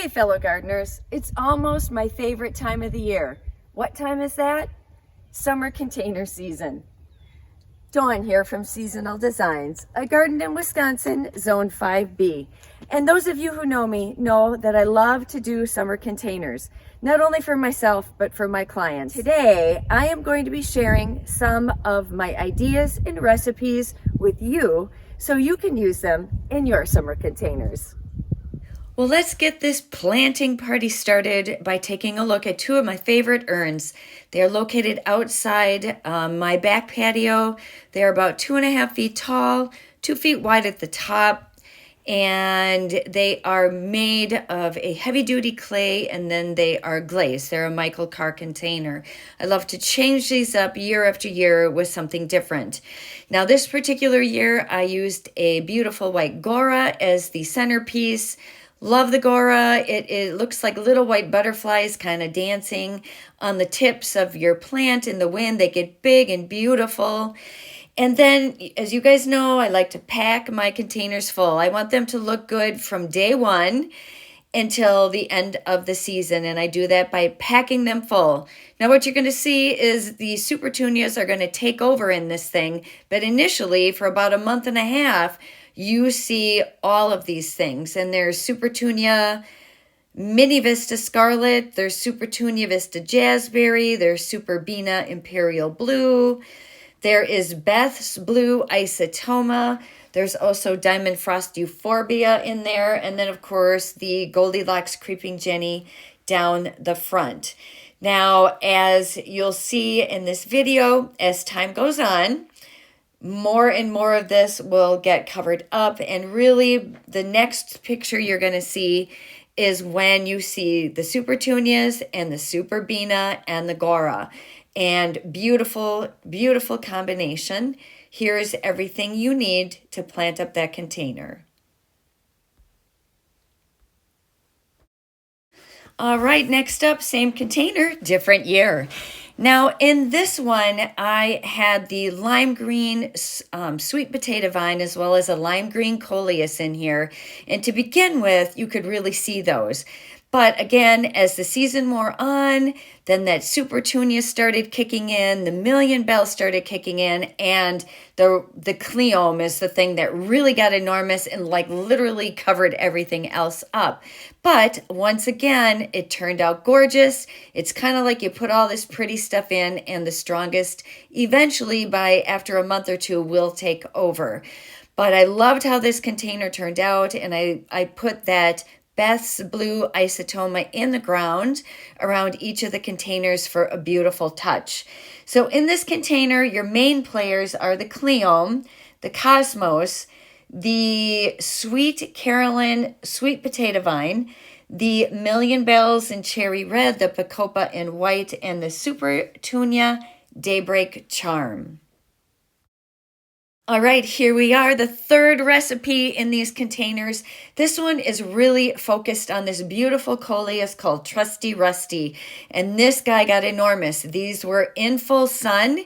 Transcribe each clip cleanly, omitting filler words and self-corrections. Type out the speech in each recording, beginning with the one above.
fellow gardeners, it's almost my favorite time of the year. What time is that? Summer container season. Dawn here from Seasonal Designs. I garden in Wisconsin, Zone 5B. And those of you who know me know that I love to do summer containers, not only for myself, but for my clients. Today, I am going to be sharing some of my ideas and recipes with you so you can use them in your summer containers. Well, let's get this planting party started by taking a look at two of my favorite urns. They are located outside my back patio. They are about 2.5 feet tall, 2 feet wide at the top, and they are made of a heavy-duty clay, and then they are glazed. They're a Michael Carr container. I love to change these up year after year with something different. Now, this particular year, I used a beautiful white Gora as the centerpiece. Love the Gora. It looks like little white butterflies kind of dancing on the tips of your plant in the wind. They get big and beautiful. And then, as you guys know, I like to pack my containers full. I want them to look good from day one until the end of the season, and I do that by packing them full. Now, what you're going to see is the super petunias are going to take over in this thing, but initially, for about a month and a half, you see all of these things. And there's Supertunia Mini Vista Scarlet, there's Supertunia Vista Jazzberry, there's Superbina Imperial Blue, there is Beth's Blue Isotoma, there's also Diamond Frost Euphorbia in there, and then of course the Goldilocks Creeping Jenny down the front. Now, as you'll see in this video, as time goes on, more and more of this will get covered up, and really the next picture you're going to see is when you see the Supertunias and the Superbina and the Gora. And beautiful, beautiful combination. Here's everything you need to plant up that container. All right, next up, same container, different year. Now, in this one, I had the lime green sweet potato vine as well as a lime green coleus in here. And to begin with, you could really see those. But again, as the season wore on, then that Supertunia started kicking in, the Million Bell started kicking in, and the Cleome is the thing that really got enormous and like literally covered everything else up. But once again, it turned out gorgeous. It's kind of like you put all this pretty stuff in, and the strongest eventually after a month or two will take over. But I loved how this container turned out, and I put that Beth's Blue Isotoma in the ground around each of the containers for a beautiful touch. So in this container, your main players are the Cleome, the Cosmos, the Sweet Carolyn Sweet Potato Vine, the Million Bells in Cherry Red, the Pacopa in White, and the Supertunia Daybreak Charm. All right, here we are, the third recipe in these containers. This one is really focused on this beautiful coleus called Trusty Rusty, and this guy got enormous. These were in full sun,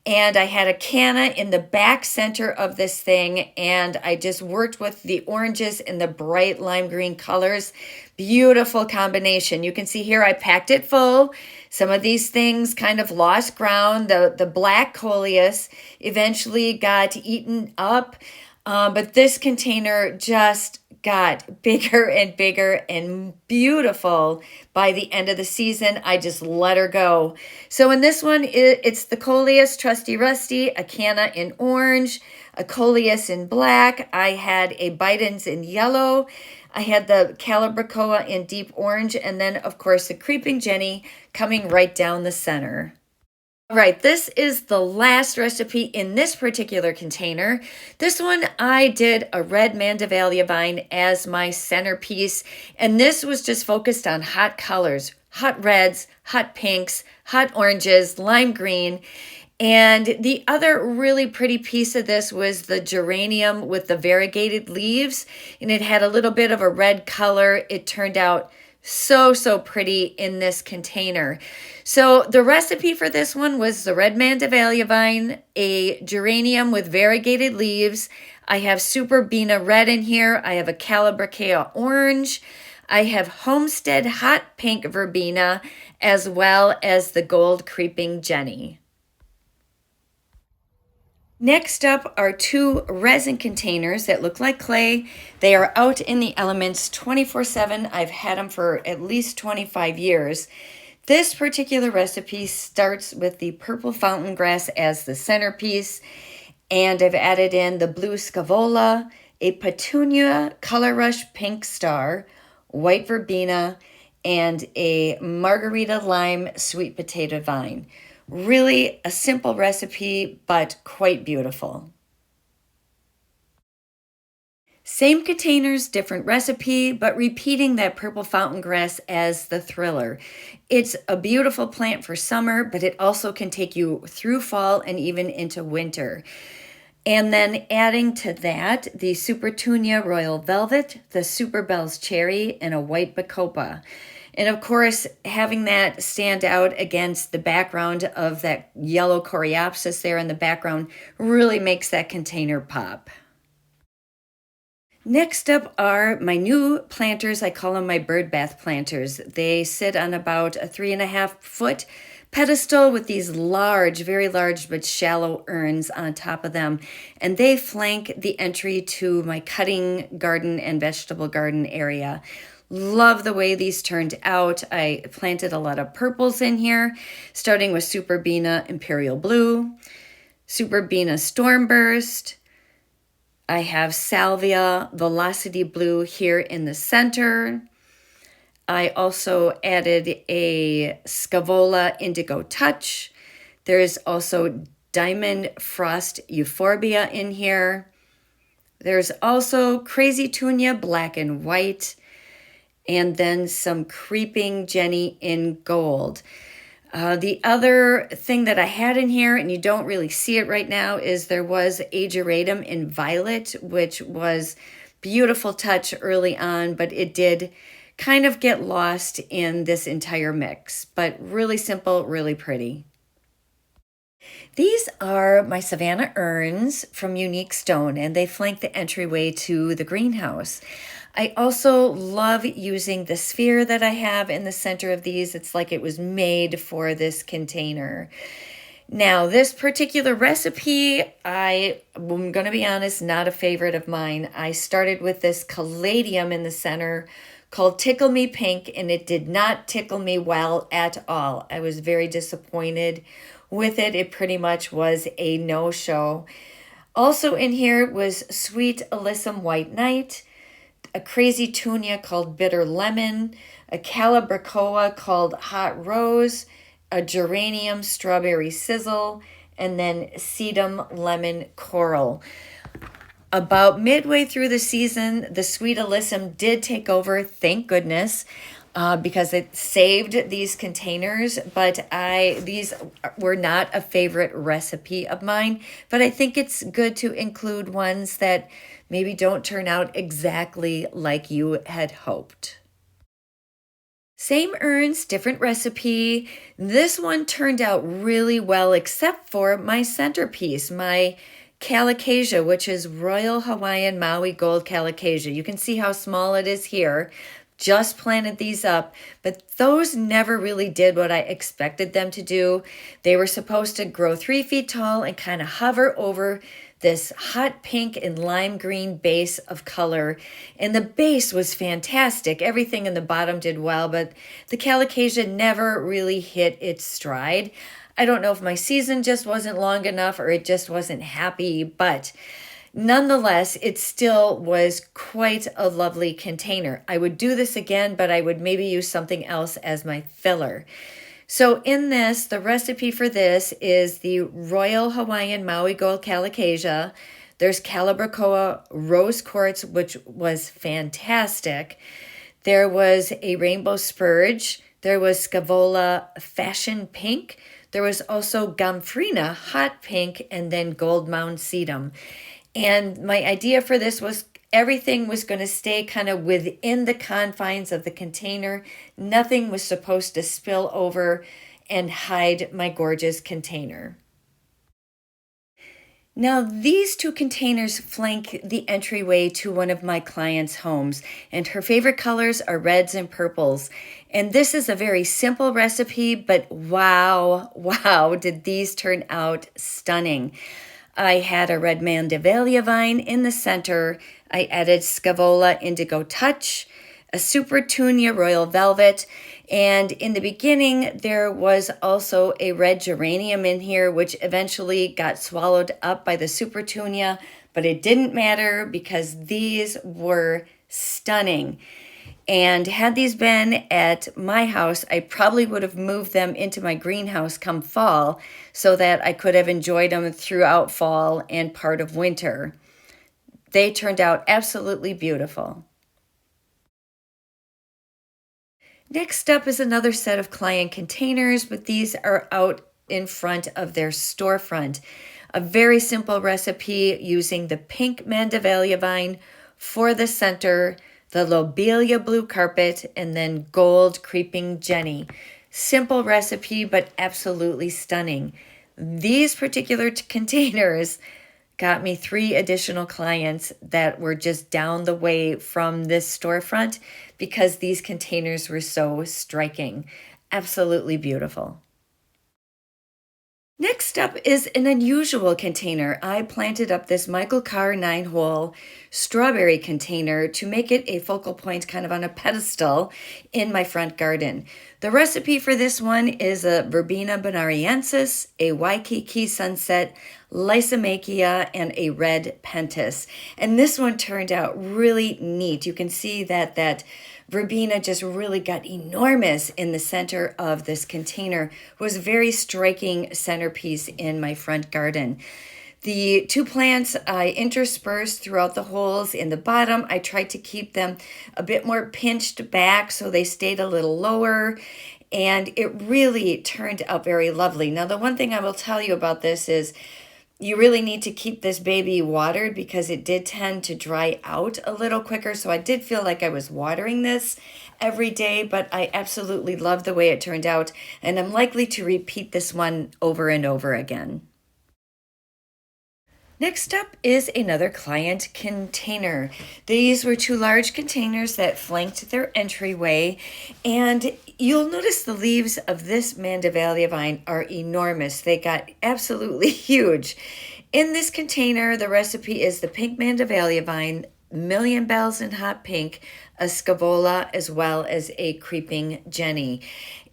and I had a canna in the back center of this thing, and I just worked with the oranges and the bright lime green colors. Beautiful combination. You can see here I packed it full. Some of these things kind of lost ground. The black coleus eventually got eaten up, but this container just got bigger and bigger and beautiful by the end of the season. I just let her go. So in this one, it's the coleus Trusty Rusty, a canna in orange, a coleus in black. I had a Bidens in yellow. I had the Calibrachoa in deep orange, and then, of course, the Creeping Jenny coming right down the center. All right, this is the last recipe in this particular container. This one, I did a red Mandevilla vine as my centerpiece, and this was just focused on hot colors, hot reds, hot pinks, hot oranges, lime green. And the other really pretty piece of this was the geranium with the variegated leaves, and it had a little bit of a red color. It turned out so pretty in this container. So the recipe for this one was the red Mandevilla vine, a geranium with variegated leaves. I have Superbina red in here. I have a Calibrachoa orange. I have Homestead Hot Pink Verbena as well as the Gold Creeping Jenny. Next up are two resin containers that look like clay. They are out in the elements 24/7. I've had them for at least 25 years. This particular recipe starts with the purple fountain grass as the centerpiece, and I've added in the blue scavola, a petunia color rush pink star, white verbena, and a margarita lime sweet potato vine. Really a simple recipe, but quite beautiful. Same containers, different recipe, but repeating that purple fountain grass as the thriller. It's a beautiful plant for summer, but it also can take you through fall and even into winter. And then adding to that the Supertunia Royal Velvet, the Super Bells Cherry, and a white Bacopa. And of course, having that stand out against the background of that yellow Coreopsis there in the background really makes that container pop. Next up are my new planters. I call them my bird bath planters. They sit on about a 3.5 foot pedestal with these large, very large but shallow urns on top of them. And they flank the entry to my cutting garden and vegetable garden area. Love the way these turned out. I planted a lot of purples in here, starting with Superbena Imperial Blue, Superbena Stormburst. I have Salvia Velocity Blue here in the center. I also added a Scavola Indigo Touch. There's also Diamond Frost Euphorbia in here. There's also Crazy Tunia Black and White, and then some Creeping Jenny in gold. The other thing that I had in here, and you don't really see it right now, is there was Ageratum in violet, which was beautiful touch early on, but it did kind of get lost in this entire mix. But really simple, really pretty. These are my Savannah urns from Unique Stone, and they flank the entryway to the greenhouse. I also love using the sphere that I have in the center of these. It's like it was made for this container. Now, this particular recipe, I'm going to be honest, not a favorite of mine. I started with this caladium in the center called Tickle Me Pink, and it did not tickle me well at all. I was very disappointed with it. It pretty much was a no-show. Also in here was Sweet Alyssum White Knight, a Crazy Tunia called Bitter Lemon, a Calabricoa called Hot Rose, a Geranium Strawberry Sizzle, and then Sedum Lemon Coral. About midway through the season, the Sweet Alyssum did take over, thank goodness, because it saved these containers, but these were not a favorite recipe of mine, but I think it's good to include ones that maybe don't turn out exactly like you had hoped. Same urns, different recipe. This one turned out really well, except for my centerpiece, my Calicasia, which is Royal Hawaiian Maui Gold Calicasia. You can see how small it is here. Just planted these up, but those never really did what I expected them to do. They were supposed to grow 3 feet tall and kind of hover over this hot pink and lime green base of color. And the base was fantastic. Everything in the bottom did well, but the Calicasia never really hit its stride. I don't know if my season just wasn't long enough or it just wasn't happy, but nonetheless, it still was quite a lovely container. I would do this again, but I would maybe use something else as my filler. So in this, the recipe for this is the Royal Hawaiian Maui Gold Calicasia. There's Calabricoa Rose Quartz, which was fantastic. There was a Rainbow Spurge. There was Scavola Fashion Pink. There was also Gomphrena Hot Pink, and then Gold Mound Sedum. And my idea for this was everything was going to stay kind of within the confines of the container. Nothing was supposed to spill over and hide my gorgeous container. Now, these two containers flank the entryway to one of my clients' homes, and her favorite colors are reds and purples. And this is a very simple recipe, but wow, wow, did these turn out stunning. I had a red Mandevalia vine in the center. I added Scavola Indigo Touch, a Super Tunia Royal Velvet, and in the beginning, there was also a red geranium in here, which eventually got swallowed up by the Super Tunia, but it didn't matter because these were stunning. And had these been at my house, I probably would have moved them into my greenhouse come fall so that I could have enjoyed them throughout fall and part of winter. They turned out absolutely beautiful. Next up is another set of client containers, but these are out in front of their storefront. A very simple recipe using the pink Mandevalia vine for the center, the lobelia blue carpet, and then gold creeping Jenny. Simple recipe, but absolutely stunning. These particular containers got me 3 additional clients that were just down the way from this storefront because these containers were so striking. Absolutely beautiful. Next up is an unusual container. I planted up this Michael Carr 9-hole strawberry container to make it a focal point kind of on a pedestal in my front garden. The recipe for this one is a Verbena bonariensis, a Waikiki sunset, Lysomachia, and a red pentas. And this one turned out really neat. You can see that verbena just really got enormous in the center of this container. It was a very striking centerpiece in my front garden. The 2 plants I interspersed throughout the holes in the bottom. I tried to keep them a bit more pinched back so they stayed a little lower, and it really turned out very lovely. Now, the one thing I will tell you about this is you really need to keep this baby watered because it did tend to dry out a little quicker. So I did feel like I was watering this every day, but I absolutely love the way it turned out. And I'm likely to repeat this one over and over again. Next up is another client container. These were 2 large containers that flanked their entryway, and you'll notice the leaves of this Mandevalia vine are enormous. They got absolutely huge. In this container, the recipe is the pink Mandevalia vine, Million Bells in hot pink, a Scavola, as well as a creeping Jenny.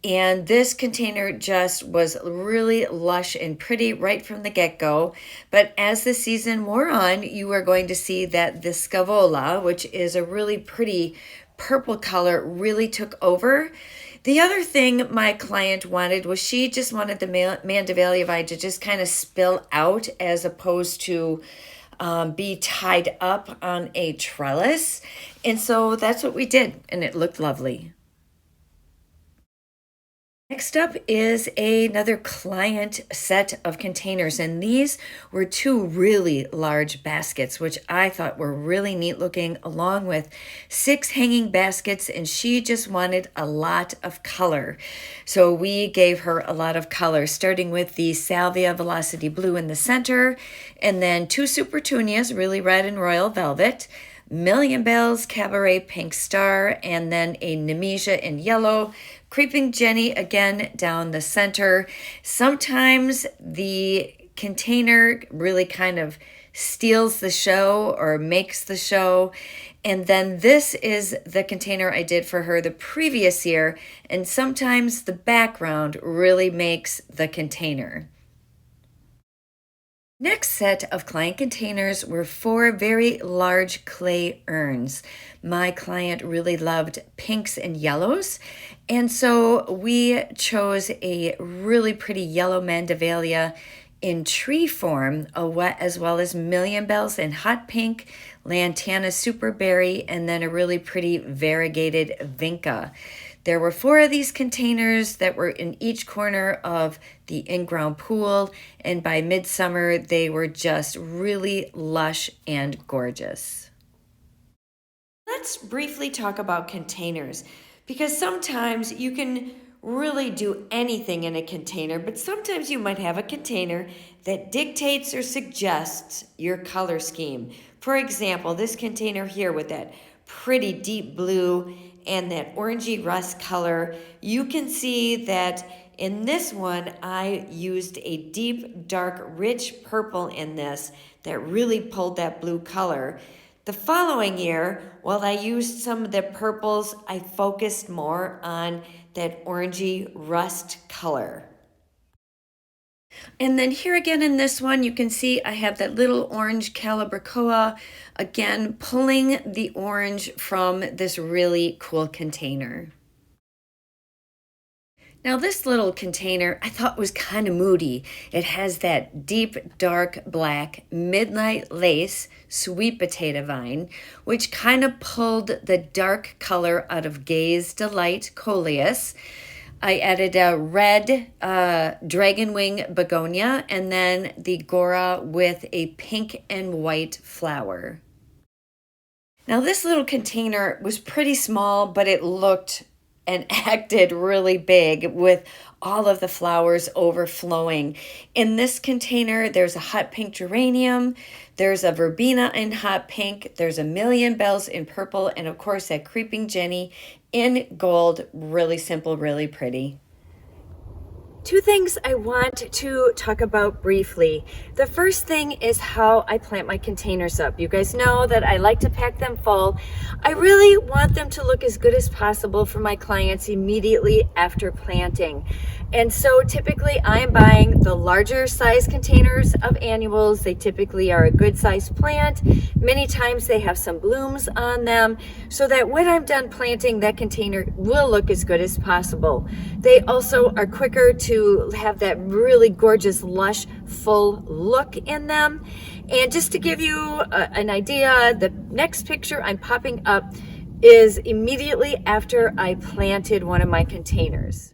And this container just was really lush and pretty right from the get-go. But as the season wore on, you are going to see that the Scavola, which is a really pretty purple color, really took over. The other thing my client wanted was she just wanted the Mandevalia vine to just kind of spill out as opposed to be tied up on a trellis. And so that's what we did, and it looked lovely. Next up is another client set of containers, and these were 2 really large baskets, which I thought were really neat looking, along with 6 hanging baskets, and she just wanted a lot of color. So we gave her a lot of color, starting with the Salvia Velocity Blue in the center, and then 2 Super Tunias, really red and royal velvet, Million Bells, Cabaret Pink Star, and then a Nemesia in yellow, Creeping Jenny again down the center. Sometimes the container really kind of steals the show or makes the show. And then this is the container I did for her the previous year. And sometimes the background really makes the container. Next set of client containers were 4 very large clay urns. My client really loved pinks and yellows, and so we chose a really pretty yellow Mandevalia in tree form, as well as Million Bells in hot pink, Lantana Superberry, and then a really pretty variegated Vinca. There were 4 of these containers that were in each corner of the in-ground pool, and by midsummer, they were just really lush and gorgeous. Let's briefly talk about containers, because sometimes you can really do anything in a container, but sometimes you might have a container that dictates or suggests your color scheme. For example, this container here with that pretty deep blue and that orangey rust color, you can see that in this one, I used a deep, dark, rich purple in this that really pulled that blue color. The following year, while I used some of the purples, I focused more on that orangey rust color. And then here again in this one, you can see I have that little orange calibrachoa, again, pulling the orange from this really cool container. Now this little container I thought was kind of moody. It has that deep dark black midnight lace sweet potato vine, which kind of pulled the dark color out of Gaze Delight Coleus. I added a red dragon wing begonia and then the Gora with a pink and white flower. Now this little container was pretty small, but it looked and acted really big with all of the flowers overflowing. In this container, there's a hot pink geranium, there's a verbena in hot pink, there's a million bells in purple, and of course that creeping Jenny in gold. Really simple, really pretty. Two things I want to talk about briefly. The first thing is how I plant my containers up. You guys know that I like to pack them full. I really want them to look as good as possible for my clients immediately after planting. And so typically I'm buying the larger size containers of annuals. They typically are a good size plant. Many times they have some blooms on them so that when I'm done planting, that container will look as good as possible. They also are quicker to have that really gorgeous, lush, full look in them. And just to give you an idea, the next picture I'm popping up is immediately after I planted one of my containers.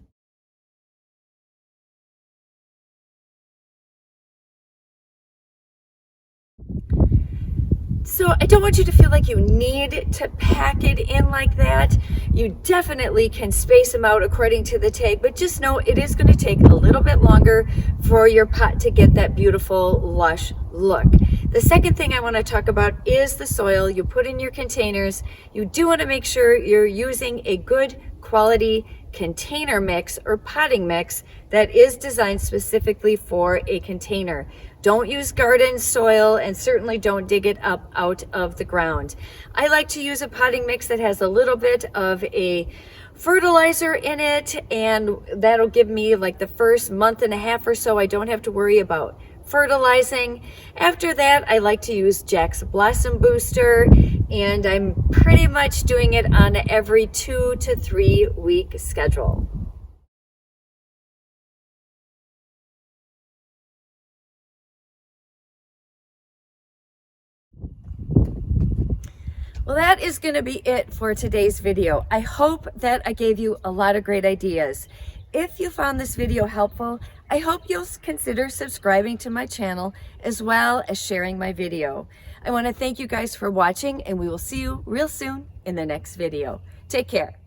So I don't want you to feel like you need to pack it in like that. You definitely can space them out according to the tag, but just know it is going to take a little bit longer for your pot to get that beautiful, lush look. The second thing I want to talk about is the soil you put in your containers. You do want to make sure you're using a good quality container mix or potting mix that is designed specifically for a container. Don't use garden soil and certainly don't dig it up out of the ground. I like to use a potting mix that has a little bit of a fertilizer in it, and that'll give me like the first month and a half or so. I don't have to worry about fertilizing. After that, I like to use Jack's Blossom Booster, and I'm pretty much doing it on every 2 to 3 week schedule. Well, that is going to be it for today's video. I hope that I gave you a lot of great ideas. If you found this video helpful, I hope you'll consider subscribing to my channel as well as sharing my video. I want to thank you guys for watching, and we will see you real soon in the next video. Take care.